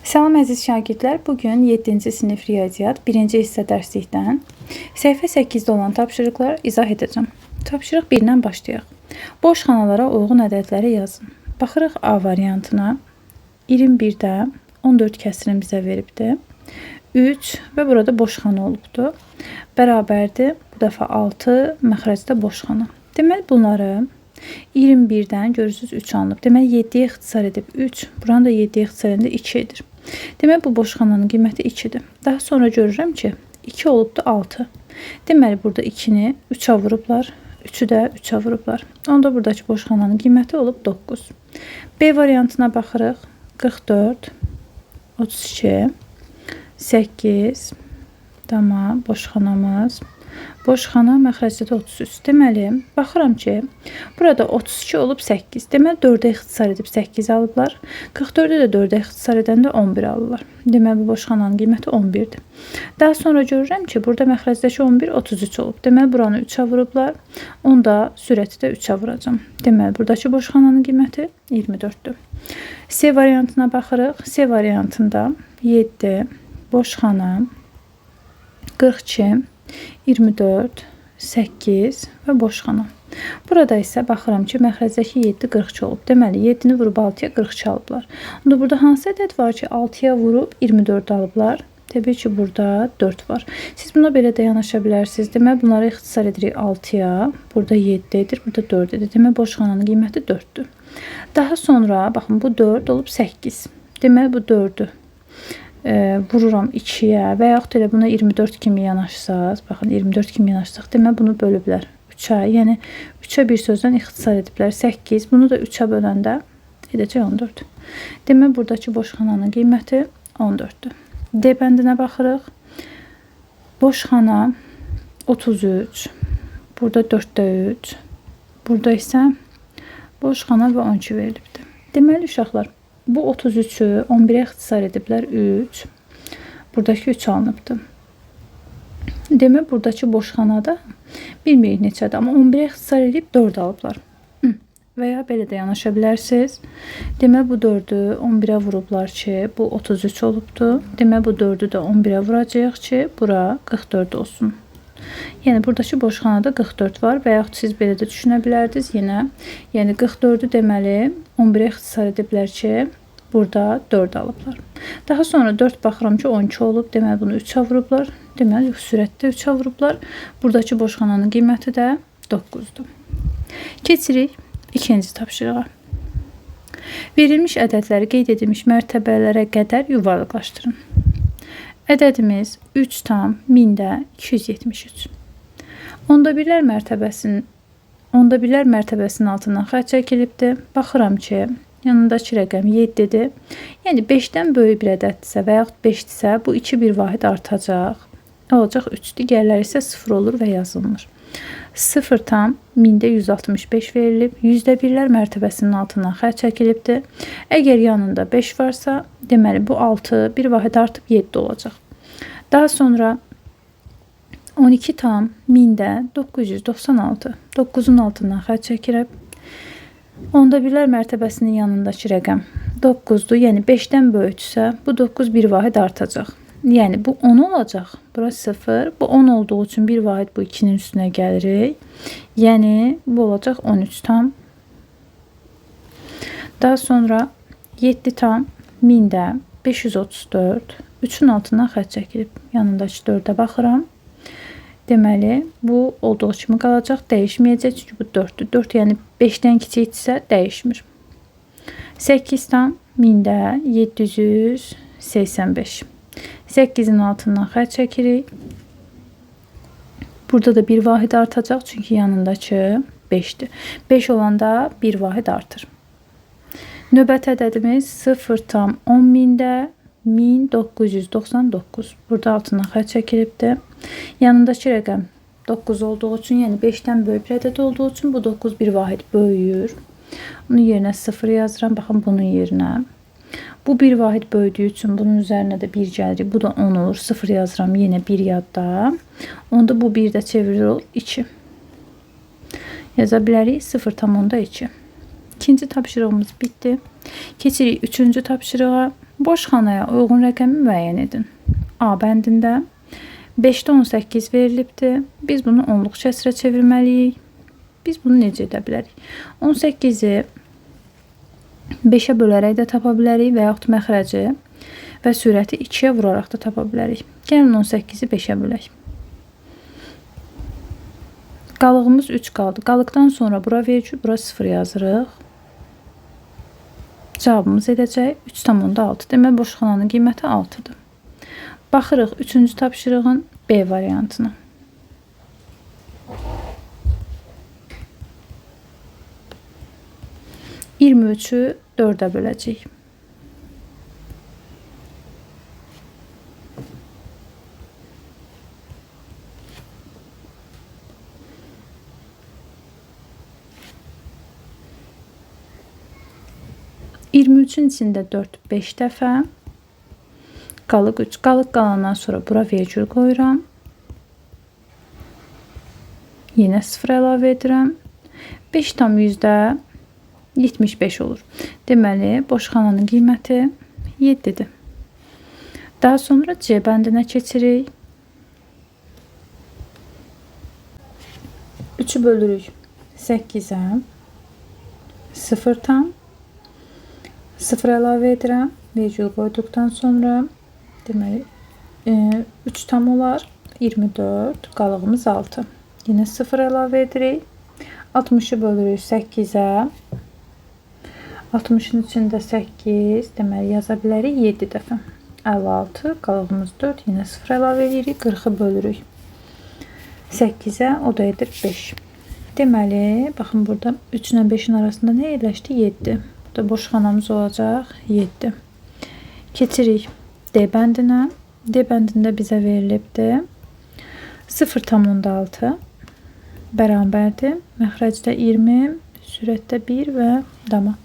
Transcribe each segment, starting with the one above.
Salam əziz şagirdlər, bugün 7-ci sinif riyaziyyat 1-ci hissə dərslikdən səhifə 8-də olan tapşırıqları izah edəcəm. Tapşırıq 1-dən başlayaq. Boş xanalara uyğun ədədləri yazın. Baxırıq A variantına. 21-də 14 kəsirini bizə veribdir. 3 və burada boş xana olubdur. Bərabərdir. Bu dəfə 6 məxrəcdə boş xana. Deməli bunları 21-dən görürsünüz 3 alınıb. Deməli 7-yə ixtisar edib 3. Buranı da 7-yə ixtisar edəndə 2 edir. Deməli bu boş xananın qiyməti 2-dir. Daha sonra görürəm ki 2 olubdu 6. Deməli burada 2-ni 3-ə vurublar. 3-ü də 3-ə vurublar. Onda buradakı boş xananın qiyməti olub 9. B variantına baxırıq. 44, 32, 8, tamam, boş xanamız. Boş xana məxrəcdə 33. Deməli, baxıram ki, burada 32 olub 8. Deməli, 4-ə ixtisar edib 8 alıblar. 44-də də 4-ə ixtisar edəndə 11 alırlar. Deməli, bu boş xananın qiyməti 11-dir. Daha sonra görürəm ki, burada məxrəcdəki 11 33 olub. Deməli, buranı 3-ə vurublar. Onda sürəti də 3-ə vuracam. Deməli, buradakı boş xananın qiyməti 24-dür. C variantına baxırıq. C variantında 7, boş xana, 42, 24, 8 və boş xana. Burada isə baxıram ki, məxrəcdəki 7 42 olub. Deməli, 7-ni vurub 6-ya 42 alıblar. Onda burada hansı ədəd var ki, 6-ya vurub 24 alıblar? Təbii ki, burada 4 var. Siz buna belə də yanaşa bilərsiniz. Deməli, bunları ixtisar edirik 6-ya. Burada 7 edir, burada 4 edir. Deməli, boş xananın qiyməti 4-dür. Daha sonra, baxın, bu 4 olub 8. Deməli, bu 4-dür. Vururam 2-yə və yaxud elə buna 24 kimi yanaşsaq, baxın 24 kimi yanaşsaq, demək bunu bölüblər 3-ə, yəni 3-ə bir sözdən ixtisar ediblər 8, bunu da 3-ə böləndə edəcək 14. Demək buradakı boş xananın qiyməti 14-dür. D bəndinə baxırıq. Boş xana 33, burada 4-də 3, burada isə boş xana və 12 verilibdir. Deməli uşaqlar, bu 33-ü 11-ə ixtisar ediblər 3. Buradakı 3 alınıbdır. Demək, buradakı boş xanada bilmirik neçədir, amma 11-ə ixtisar edib 4 alıblar. Və ya belə də yanaşa bilərsiniz. Demək, bu 4-ü 11-ə vurublar ki, bu 33 olubdur. Demək, bu 4-ü də 11-ə vuracaq ki, bura 44 olsun. Yəni, buradakı boş xanada 44 var və yaxud siz belə də düşünə bilərdiniz yenə. Yəni, 44-ü deməli 11-ə ixtisar ediblər ki, burada 4 alıblar. Daha sonra 4 baxıram ki, 12 olub. Deməli, bunu 3-ə vurublar. Deməli, sürətdə 3-ə vurublar. Buradakı boş xananın qiyməti də 9-dur. Keçirik ikinci tapşırığa. Verilmiş ədədləri qeyd edilmiş mərtəbələrə qədər yuvarlaqlaşdırın. Ədədimiz 3 tam 1000-də 273. Onda birlər mərtəbəsinin altından xətt çəkilibdir. Baxıram ki, yanındakı rəqəm 7-dir. Yəni 5-dən böyük bir ədəddirsə və yaxud 5-dirsə, bu 2 bir vahid artacaq. Olacaq 3. Digərləri isə 0 olur və yazılmır. 0 tam 1000-də 165 verilib. Yüzdə birlər mərtəbəsinin altından xətt çəkilibdir. Əgər yanında 5 varsa, deməli bu 6 bir vahid artıb 7 olacaq. Daha sonra 12 tam 1000-də 996. 9-un altından xətt çəkilib. Onda birlər mərtəbəsinin yanındakı rəqəm 9-dur. Yəni 5-dən böyüksə, bu 9 bir vahid artacaq. Yəni bu 10 olacaq. Bura 0. Bu 10 olduğu üçün bir vahid bu 2-nin üstünə gəlirik. Yəni bu olacaq 13 tam. Daha sonra 7 tam 1000-də 534. 3-ün altından xətt çəkilib. Yanındakı 4-ə baxıram. Deməli, bu olduğu kimi qalacaq, dəyişməyəcək. Çünki bu 4-dür. 4 yəni 5-dən kiçikdirsə dəyişmir. 8 tam 1000-də 785. 8-in altından xətt çəkirik. Burada da bir vahid artacaq. Çünki yanındakı 5-dir. 5 olanda bir vahid artır. Növbəti ədədimiz 0 tam 10.000-də 1999. Burada altından xətt çəkilibdir. Yanındakı rəqəm 9 olduğu üçün, yəni 5-dən böyük bir ədəd olduğu üçün bu 9 bir vahid böyüyür. Bunun yerinə 0 yazıram. Baxın bunun yerinə. Bu bir vahid böyüdüyü üçün bunun üzərinə də 1 gəlirik. Bu da 10 olur. 0 yazıram. Yenə 1 yadda. Onda bu 1 də çevrilir 2. Yaza bilərik 0 tam onda 2. İkinci tapşırığımız bitdi. Keçirik üçüncü tapşırığa. Boş xanaya uyğun rəqəmi müəyyən edin. A bəndində 5-də 18 verilibdir. Biz bunu onluq kəsrə çevirməliyik. Biz bunu necə edə bilərik? 18-i 5-ə bölərək də tapa bilərik və yaxud məxrəci və sürəti 2-yə vuraraq da tapa bilərik. Gəlin 18-i 5-ə bölək. Qalığımız 3 qaldı. Qalıqdan sonra bura vergül, bura 0 yazırıq. Cavabımız edəcək 3,6. Demək, boş xananın qiyməti 6-dır. Baxırıq 3-cü tapşırığın B variantına. %23'ü 4'ə böləcəyik. %23'ün içində 4 5 dəfə. Qalıq 3. Qalıq qalandan sonra bura vergül qoyuram. Yenə 0 əlavə edirəm. 5,75 olur. Deməli, boş xananın qiyməti 7-dir. Daha sonra C bəndinə keçirik. 3'ü bölürük 8'ə. 0 əlavə edirəm. Vergül qoyduqdan sonra deməli 3 tam olar 24. Qalığımız 6. Yenə 0 əlavə edirik. 60'ı bölürük 8'ə. 60'ın içində 8, deməli yaza bilərik 7 dəfə. 56, qalığımız 4, yenə 0 əlavə edirik. 40'ı bölürük 8'ə, o da edir 5. Deməli, baxın burada 3 ilə 5'in arasında nə yerləşdi? 7. Burada boş xanamız olacaq 7. Keçirik D bəndinə. D bəndində bizə verilibdir 0,6 bərabərdir. Məxrəcdə 20, sürətdə 1 və dama.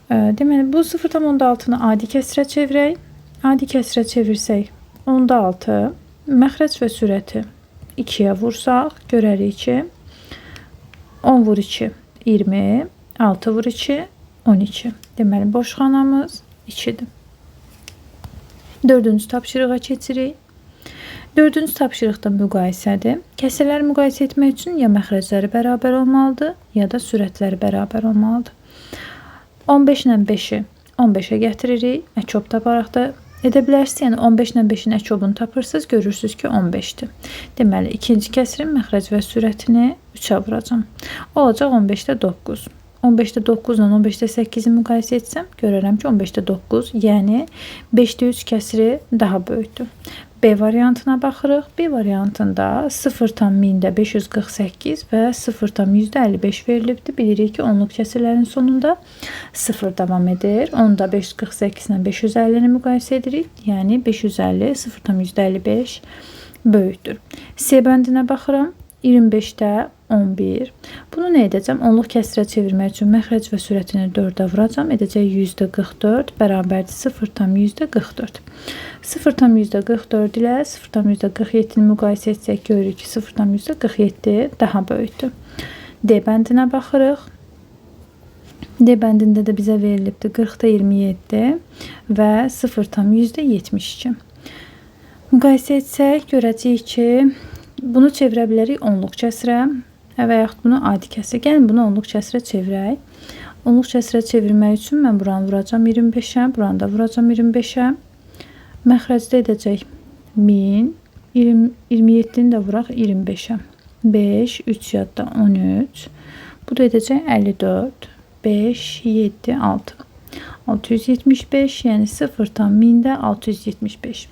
Deməli, bu 0,6-nı adi kəsrə çevirək. Adi kəsrə çevirsək 10'da 6, məxrəc və sürəti 2'yə vursaq, görərik ki 10 vur 2, 20, 6 vur 2, 12. Deməli, boş xanamız 2'dir. 4-cü tapşırığa keçirik. 4-cü tapşırıqda müqayisədir. Kəsrləri müqayisə etmək üçün ya məxrəcləri bərabər olmalıdır, ya da sürətləri bərabər olmalıdır. 15 ilə 5'i 15'ə gətiririk. Əçob taparaq da edə bilərsiniz. Yəni 15 ilə 5'in əçobunu tapırsınız, görürsünüz ki 15'dir. Deməli, ikinci kəsrin məxrəc və sürətini 3'ə vuracam. Olacaq 15'də 9. 15'də 9 ilə 15'də 8'i müqayisə etsəm, görərəm ki 15'də 9, yəni 5'də 3 kəsri daha böyükdür. B variantına baxırıq. B variantında 0,1000-də 548 və 0,55 verilibdir. Bilirik ki, onluq kəsrlərin sonunda 0 davam edir. Onda 548 ilə 550-ni müqayisə edirik. Yəni 550 0,55 böyükdür. C bəndinə baxıram. 25'də 11. Bunu nə edəcəm? Onluq kəsrə çevirmək üçün məxrəc və sürətini 4'ə vuracam. Edəcək %44 bərabərdir 0,44. 0,44 ilə 0,47-ni müqayisə etsək, görürük ki 0,47 daha böyükdür. D bəndinə baxırıq. D bəndində də bizə verilibdir 40'da 27 və 0,72. Müqayisə etsək, görəcəyik ki bunu çevirə bilərik onluq kəsrə və yaxud bunu adi kəsrə. Gəlin bunu onluq kəsrə çevirək. Onluq kəsrə çevirmək üçün mən buranı vuracam 25'ə, buranı da vuracam 25'ə. Məxrəcdə edəcək 1000, 27'ni də vuraq 25'ə. 5, 3 yadda 13. Bu da edəcək 54, 5, 7, 6. 675, yəni 0,1000-də 675.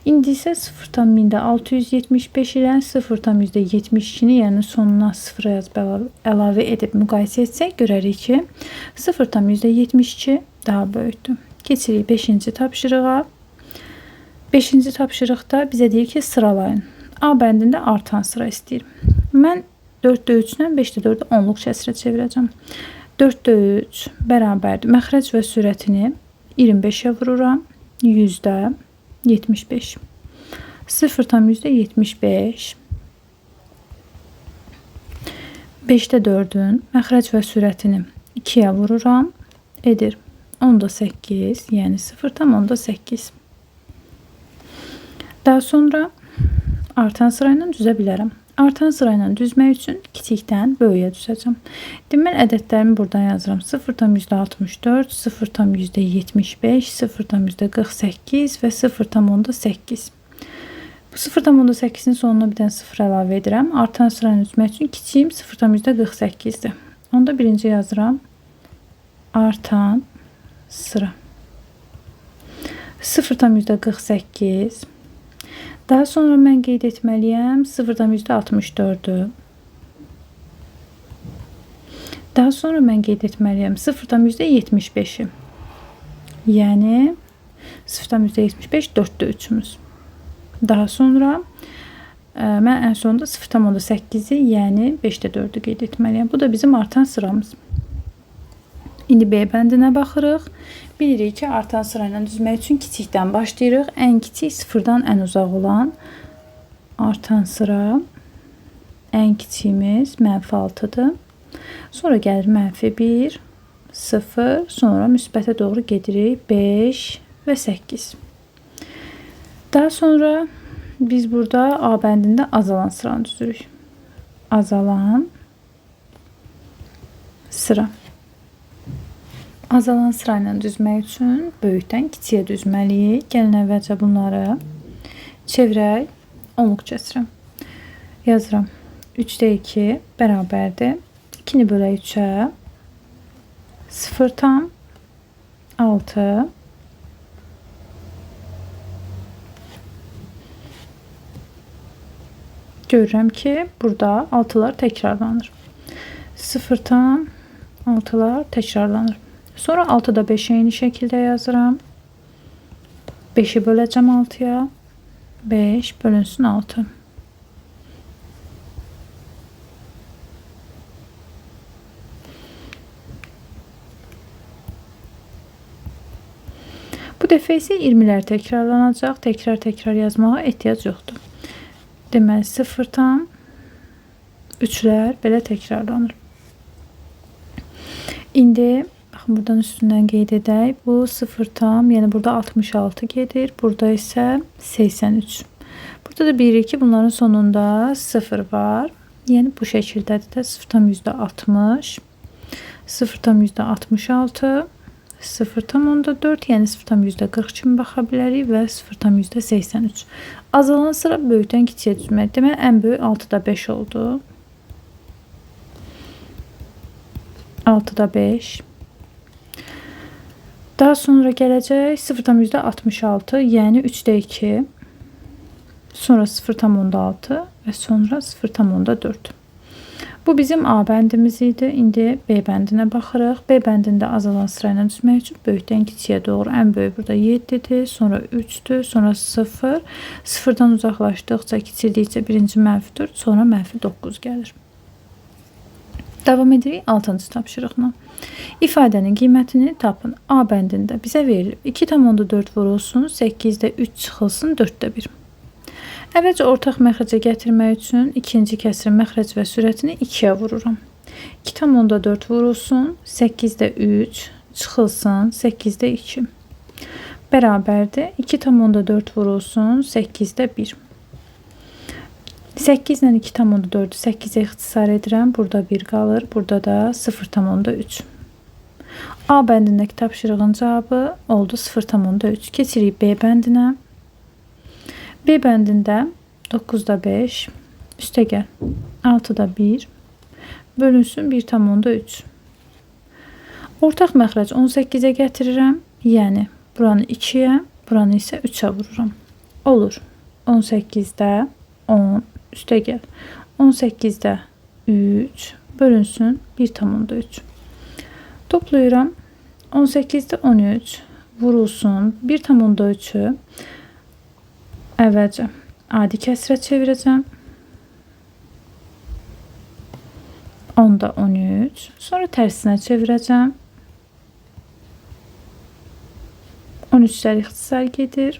İndi isə 0,1000-də 675 ilə 0,72-ni, yəni sonuna 0 yazıb əlavə edib müqayisə etsək, görərik ki 0,72 daha böyükdür. Keçirik 5-ci tapşırığa. 5-ci tapşırıqda bizə deyir ki, sıralayın. A bəndində artan sıra istəyir. Mən 4'də 3-lə 5'də 4'ü onluq kəsrə çevirəcəm. 4'də 3 bərabərdir. Məxrəc və sürətini 25'ə vururam. 100'də 75. 0,75. 5'də 4'ün məxrəc və sürətini 2'yə vururam. Edir onda 8, yəni 0,8. Daha sonra artan sırayla düzə bilərəm. Artan sırayla düzmək üçün kiçikdən böyüyə düzəcəm. Deməli, ədədlərimi buradan yazıram. 0,64, 0,75, 0,48 və 0,8. Bu 0,8-in sonuna bir dənə 0 əlavə edirəm. Artan sırayla düzmək üçün kiçiyim 0,48-dir. Onda birinci yazıram. Artan sıra. 0,48. Daha sonra mən qeyd etməliyəm 0,64-ü. Daha sonra mən qeyd etməliyəm 0,75-i. Yəni 0,75 4-də 3-ümüz. Daha sonra mən ən sonunda 0,8-i, yəni 5-də 4-ü qeyd etməliyəm. Bu da bizim artan sıramız. İndi B bəndinə baxırıq. Bilirik ki, artan sırayla düzmək üçün kiçikdən başlayırıq. Ən kiçik sıfırdan ən uzaq olan artan sıra. Ən kiçiyimiz -6-dır. Sonra gəlir -1, 0, sonra müsbətə doğru gedirik. 5 və 8. Daha sonra biz burada A bəndində azalan sıranı düzürük. Azalan sıra. Azalan sırayla düzmək üçün böyükdən kiçiyə düzməliyik. Gəlin əvvəlcə bunları çevirək. Onluq kəsirəm. Yazıram. 3-də 2 bərabərdir. 2-ni bölək 3-ə. 0,6. Görürəm ki, burada 6'lar təkrarlanır. 0,6'lar təkrarlanır. Sonra 6'da 5'i eyni şəkildə yazıram. 5'i böləcəm 6'ya. 5 bölünsün 6. Bu dəfə isə 20'lər təkrarlanacaq. Təkrar yazmağa ehtiyac yoxdur. Deməli 0,3'lər belə təkrarlanır. İndi baxın, buradan üstündən qeyd edək. Bu 0 tam, yəni burada 66 gedir. Burada isə 83. Burada da bilirik ki, bunların sonunda 0 var. Yəni bu şəkildədir də 0,60, 0,66, 0,4, yəni 0,40 kimi baxa bilərik və 0,83. Azalan sıra böyükdən kiçiyə düzmək. Demək, ən böyük 6'da 5 oldu. 6'da 5. Daha sonra gələcək 0,66, yəni 3'də 2. Sonra 0,6 və sonra 0,4. Bu bizim A bəndimiz idi. İndi B bəndinə baxırıq. B bəndində azalan sırayla düzmək üçün böyükdən kiçiyə doğru. Ən böyük burada 7'dir, sonra 3'dür, sonra 0. 0'dan uzaqlaşdıqca, kiçildikcə birinci -4, sonra -9 gəlir. Davam edirik 6-cı tapşırıqla. İfadənin qiymətini tapın. A bəndində bizə verilib 2,4 vurulsun, 8'də 3 çıxılsın, 4'də 1. Əvvəlcə ortaq məxrəcə gətirmək üçün ikinci kəsrin məxrəc və sürətini 2'yə vururam. 2,4 vurulsun, 8'də 3 çıxılsın, 8'də 2. Bərabərdir. 2,4 vurulsun, 8'də 1. 8 ilə 2,4'ü 8'ə ixtisar edirəm. Burada 1 qalır. Burada da 0,3. A bəndindəki tapşırığın cavabı oldu 0,3. Keçirik B bəndinə. B bəndində 9'da 5, üstə gəl 6'da 1, bölünsün 1,3. Ortaq məxrəc 18'ə gətirirəm. Yəni buranı 2'yə, buranı isə 3'ə vururam. Olur. 18'də 10, üstə gəl 18'də 3, bölünsün 1,3. Toplayıram. 18'də 13 vurulsun 1,3'ü əvvəlcə adi kəsrə çevirəcəm. 10'da 13. Sonra tərsinə çevirəcəm. 13'lər ixtisar gedir.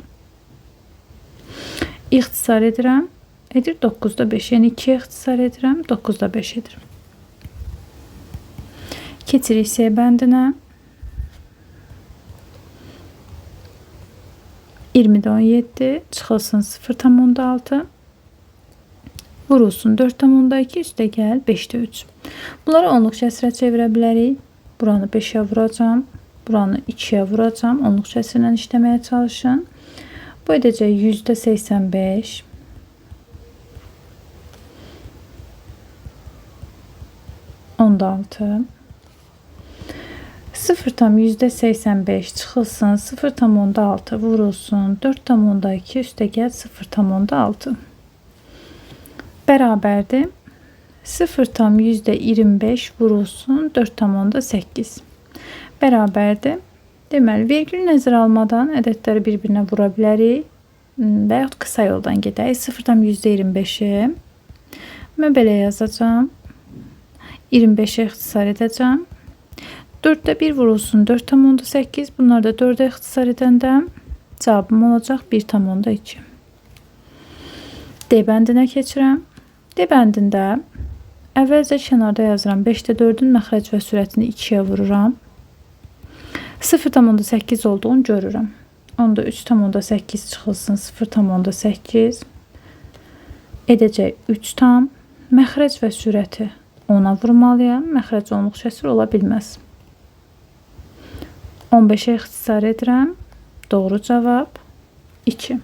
İxtisar edirəm. Edir 9'da 5. Yəni 2'yə ixtisar edirəm. 9'da 5 edir. Keçirik C bəndinə. 20'də 17 çıxılsın 0,6 vurulsun 4,2 üstə gəl 5'də 3. Bunları onluq kəsrə çevirə bilərik. Buranı 5'ə vuracağım. Buranı 2'yə vuracağım. Onluq kəsrlə işləməyə çalışın. Bu edəcək %85. Onda 6. 0,85 çıxılsın 0,6 vurulsun 4,2 üstə gəl 0,6 bərabərdir 0,25 vurulsun 4,8 bərabərdir. Deməli, vergül nəzərə almadan ədədləri bir-birinə vura bilərik və yaxud qısa yoldan gedək. 0,25'i mən belə yazacağım. 25'e ixtisar edəcəm. 4'də 1 vurulsun 4,8. Bunlar da 4'ə ixtisar edəndə cavabım olacaq 1,2. D bəndinə keçirəm. D bəndində əvvəlcə kənarda yazıram. 5'də 4'ün məxrəc və sürətini 2'yə vururam. 0,8 olduğunu görürəm. Onda 3,8 çıxılsın 0,8 edəcək 3 tam. Məxrəc və sürəti 10'a vurmalıyam. Məxrəc onluq kəsr ola bilməz. 15'e ixtisar edirəm. Doğru cavab 2.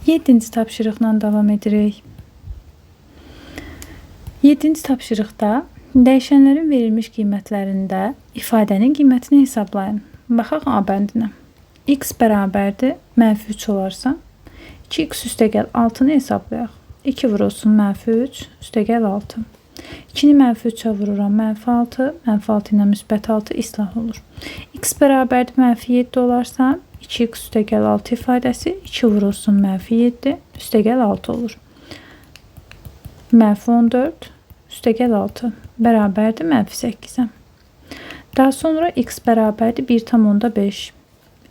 7-ci tapşırıqla davam edirik. 7-ci tapşırıqda dəyişənlərin verilmiş qiymətlərində ifadənin qiymətini hesablayın. Baxaq A bəndinə. X bərabərdir, -3 olarsa 2x üstə gəl 6-nı hesablayaq. 2 vurulsun -3 üstə gəl 6. 2'ni -3'ə vururam, -6, -6 ilə -6 islah olur. X bərabərdir, -7 olarsa 2x üstə gəl 6 ifadəsi 2 vurulsun -7 üstə gəl 6 olur. -14 üstə gəl 6 bərabərdir -8'ə. Daha sonra x bərabərdir 1,5.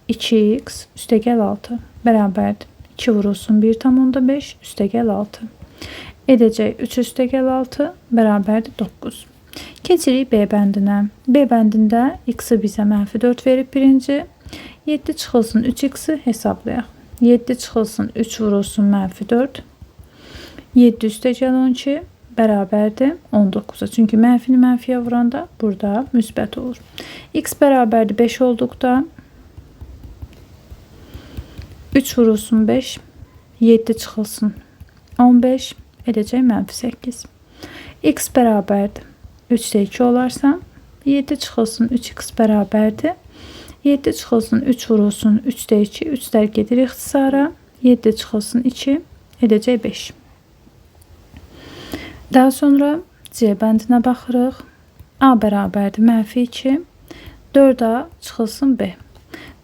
2x üstə gəl 6 bərabərdir 2 vurulsun 1,5 üstə gəl 6. Edəcək 3 üstə gəl 6 bərabərdir 9. Keçirik B bəndinə. B bəndində x-i bizə -4 verib birinci. 7 çıxılsın 3x-i hesablayaq. 7 çıxılsın 3 vurulsun -4. 7 üstə gəl 12 bərabərdir 19'a. Çünki mənfini mənfiyə vuranda burada müsbət olur. X bərabərdir 5 olduqda 3 vurulsun 5. 7 çıxılsın 15 edəcək -8. X bərabərdir 3'də 2 olarsa 7 çıxılsın 3x bərabərdir. 7 çıxılsın 3 vurulsun 3'də 2. 3'lər gedir ixtisara. 7 çıxılsın 2 edəcək 5. Daha sonra C bəndinə baxırıq. A bərabərdir -2. 4A çıxılsın B.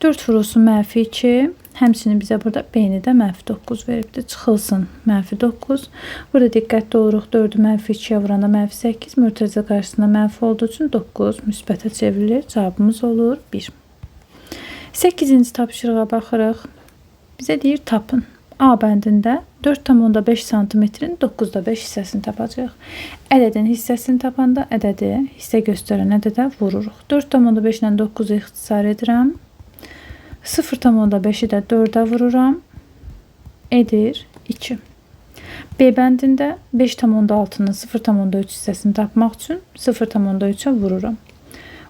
4 vurulsun -2. Həmçinin bizə burada B-ni də -9 veribdir. Çıxılsın -9. Burada diqqətli oluruq. 4'ü -2'yə vuranda -8. Mürtəzə qarşısında mənfi olduğu üçün 9 müsbətə çevrilir. Cavabımız olur 1. 8-ci tapşırığa baxırıq. Bizə deyir tapın. A bəndində 4,5 cm-in 9'da 5 hissəsini tapacağıq. Ədədin hissəsini tapanda ədədi hissə göstərən ədədə vururuq. 4,5 ilə 9'u ixtisar edirəm. 0,5'i də 4'ə vururam. Edir 2. B bəndində 5,6'nın 0,3 hissəsini tapmaq üçün 0,3'ə vururam.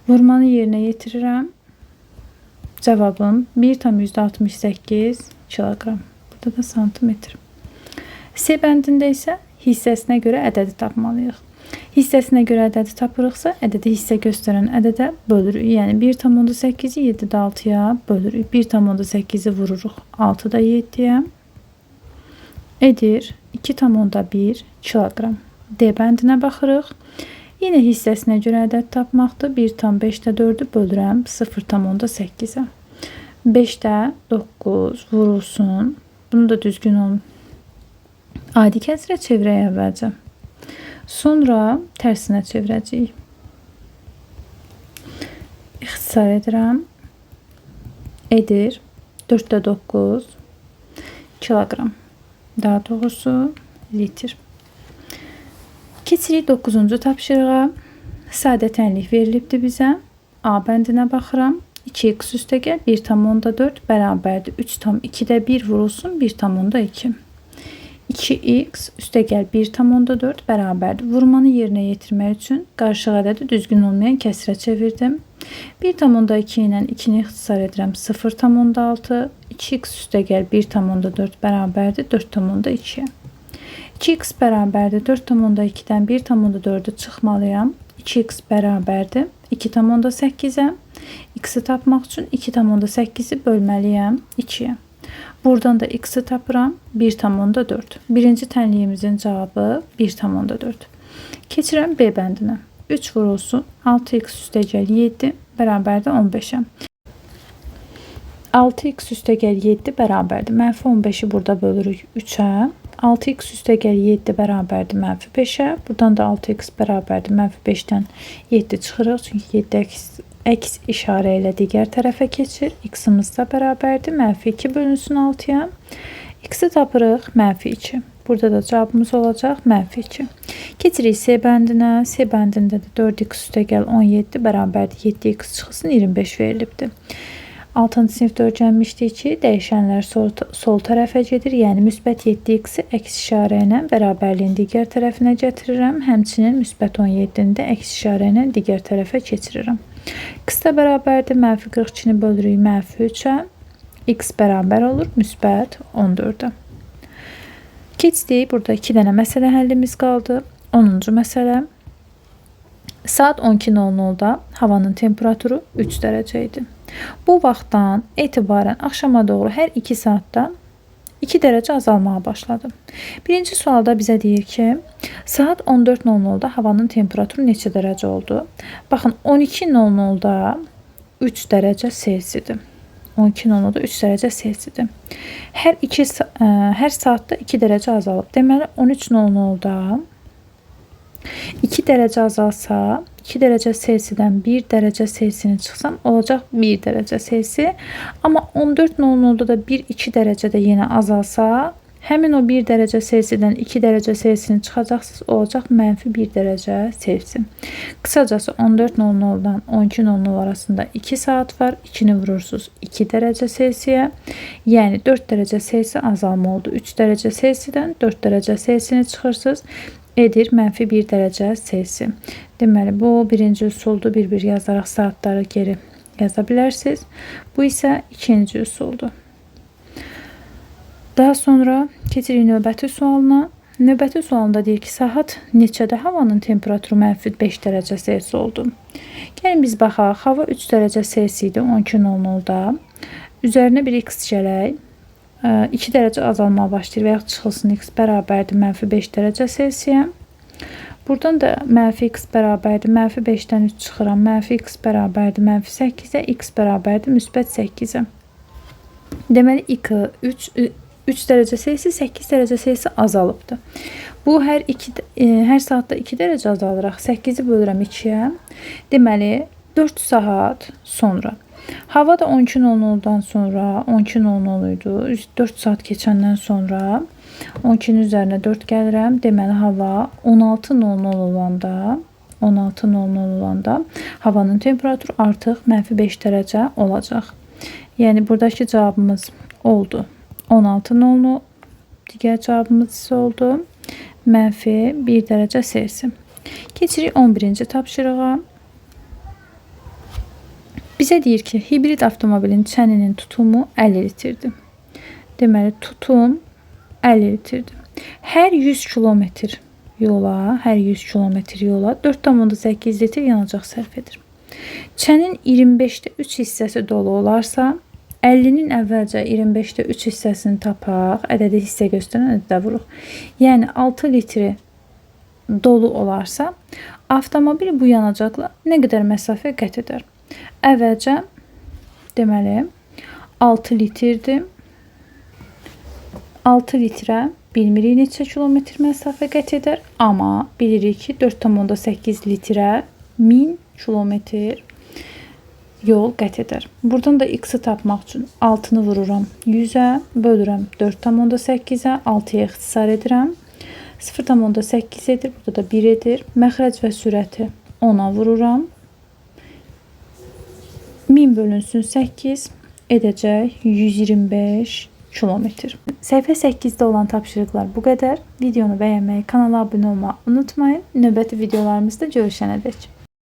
Vurmanı yerinə yetirirəm. Cavabım 1,68 kiloqram. Burada da santimetr. C bəndində isə hissəsinə görə ədədi tapmalıyıq. Hissəsinə görə ədədi tapırıqsa, ədədi hissə göstərən ədədə bölürük. Yəni 1,8'i 7'də 6'ya bölürük. 1,8'i vururuq 6'da 7'yə. Edir 2,1 kiloqram. D bəndinə baxırıq. Yenə hissəsinə görə ədəd tapmaqdır. 1,5'də 4'ü bölürəm 0,8'ə. 5'də 9 vurulsun. Bunu da düzgün olun. Adi kəsrə çevirək əvvəlcə. Sonra tərsinə çevirəcəyik. İxtisar edirəm. Edir 4'də 9 kiloqram. Daha doğrusu litr. Keçirik 9-cu tapşırığa. Sadə tənlik verilibdir bizə. A bəndinə baxıram. 2x üstəgəl 1 tam onda 4 bərabərdir. 3 tam 2'də 1 vurulsun 1 tam onda 2. 2x üstəgəl 1 tam onda 4 bərabərdir. Vurmanı yerinə yetirmək üçün qarşıq ədədi düzgün olmayan kəsrə çevirdim. 1 tam onda 2 ilə 2'ni ixtisar edirəm 0 tam onda 6. 2x üstəgəl 1 tam onda 4 bərabərdir 4 tam onda 2'yə. 2x bərabərdir 4 tam onda 2'dən 1 tam onda 4'ü çıxmalıyam. 2x bərabərdir 2 tam onda 8'ə. X'i tapmaq üçün 2 tam onda 8'i bölməliyəm 2'yə. Buradan da x'i tapıram 1 tam onda 4. Birinci tənliyimizin cavabı 1 tam onda 4. Keçirəm B bəndinə. 3 vurulsun 6x üstəgəl 7 bərabərdir 15'ə. 6x üstəgəl 7 bərabərdir. Mənfi 15'i burada bölürük 3'ə. 6x üstəgəl 7 bərabərdir mənfi 5'ə. Buradan da 6x bərabərdir mənfi 5'dən 7 çıxırıq. Çünki 7 əks işarə ilə digər tərəfə keçir. X'imiz də bərabərdir. Mənfi 2 bölünsün 6'ya. X'i tapırıq mənfi 2. Burada da cavabımız olacaq mənfi 2. Keçirik C bəndinə. C bəndində də 4x üstəgəl 17 bərabərdir 7x çıxsın 25 verilibdir. 6-cı sinifdə öyrənmişdik ki, dəyişənlər sol tərəfə gedir. Yəni müsbət 7x-i əks işarə ilə bərabərliyin digər tərəfinə gətirirəm. Həmçinin müsbət 17-ni də əks işarə ilə digər tərəfə keçirirəm. X da bərabərdir. Mənfi 42-ni bölürük mənfi 3'ə. X bərabər olur müsbət 14'ə. Keçdik. Burada 2 dənə məsələ həllimiz qaldı. 10-cu məsələ. Saat 12:00-da havanın temperaturu 3 dərəcə idi. Bu vaxtdan etibarən axşama doğru hər 2 saatda 2 dərəcə azalmağa başladı. Birinci sualda bizə deyir ki, saat 14:00-da havanın temperaturu neçə dərəcə oldu? Baxın, 12:00-da 3 dərəcə Selsidir. 12:00-da 3 dərəcə Selsidir. Hər saatda 2 dərəcə azalıb. Deməli, 13:00-da 2 dərəcə azalsa, 2 dərəcə Selsidən 1 dərəcə Selsini çıxsam, olacaq 1 dərəcə Selsi. Amma 14:00-da da 1-2 dərəcə də yenə azalsa, həmin o 1 dərəcə Selsidən 2 dərəcə Selsini çıxacaqsınız, olacaq mənfi 1 dərəcə Selsi. Qısacası 14:00-dan 12:00 arasında 2 saat var. 2'ni vurursunuz 2 dərəcə Selsiyə. Yəni 4 dərəcə Selsi azalma oldu. 3 dərəcə Selsidən 4 dərəcə Selsini çıxırsınız. Edir mənfi 1 dərəcə Selsi. Deməli, bu birinci üsuldur. Bir-bir yazaraq saatları geri yaza bilərsiniz. Bu isə ikinci üsuldur. Daha sonra keçirik növbəti sualına. Növbəti sualında deyir ki, saat neçədə havanın temperaturu mənfi 5 dərəcə Selsi oldu? Gəlin biz baxaq. Hava 3 dərəcə Selsi idi 12:00-da. Üzərinə bir x gələk. 2 dərəcə azalmağa başlayır və yaxud çıxılsın x bərabərdir mənfi 5 dərəcə Selsiyə. Buradan da mənfi x bərabərdir mənfi 5'dən 3 çıxıram. Mənfi x bərabərdir mənfi 8'ə, x bərabərdir müsbət 8'ə. Deməli, 3 dərəcə Selsi 8 dərəcə Selsi azalıbdır. Bu hər saatda 2 dərəcə azalıraq 8'i bölürəm 2'yə. Deməli, 4 saat sonra. Hava da 12:00-dan sonra 12:00 idi. 4 saat keçəndən sonra 12'nin üzərinə 4 gəlirəm. Deməli, hava 16:00 olanda havanın temperaturu artıq mənfi 5 dərəcə olacaq. Yəni, buradakı cavabımız oldu 16:00. Digər cavabımız isə oldu mənfi 1 dərəcə Selsi. Keçirik 11-ci tapşırığa. Bizə deyir ki, hibrid avtomobilin çəninin tutumu 50 litrdir. Deməli, tutum 50 litrdir. Hər 100 kilometr yola 4,8 litr yanacaq sərf edir. Çənin 25'də 3 hissəsi dolu olarsa, 50'nin əvvəlcə 25'də 3 hissəsini tapaq, ədədi hissə göstərən ədədə vuruq. Yəni 6 litri dolu olarsa, avtomobil bu yanacaqla nə qədər məsafə qət edər? Əvvəlcə deməli 6 litrdir. 6 litrə bilmirik neçə kilometr məsafə qət edər, amma bilirik ki 4,8 litrə 1000 kilometr yol qət edər. Buradan da x-i tapmaq üçün 6'nı vururam 100'ə, bölürəm 4,8'ə, 6'ya ixtisar edirəm. 0,8 edir, burada da 1 edir. Məxrəc və sürəti 10'a vururam. 1000 bölünsün 8 edəcək 125 kilometr. Səhifə 8-də olan tapşırıqlar bu qədər. Videonu bəyənməyi, kanala abunə olmağı unutmayın. Növbəti videolarımızda görüşənədək.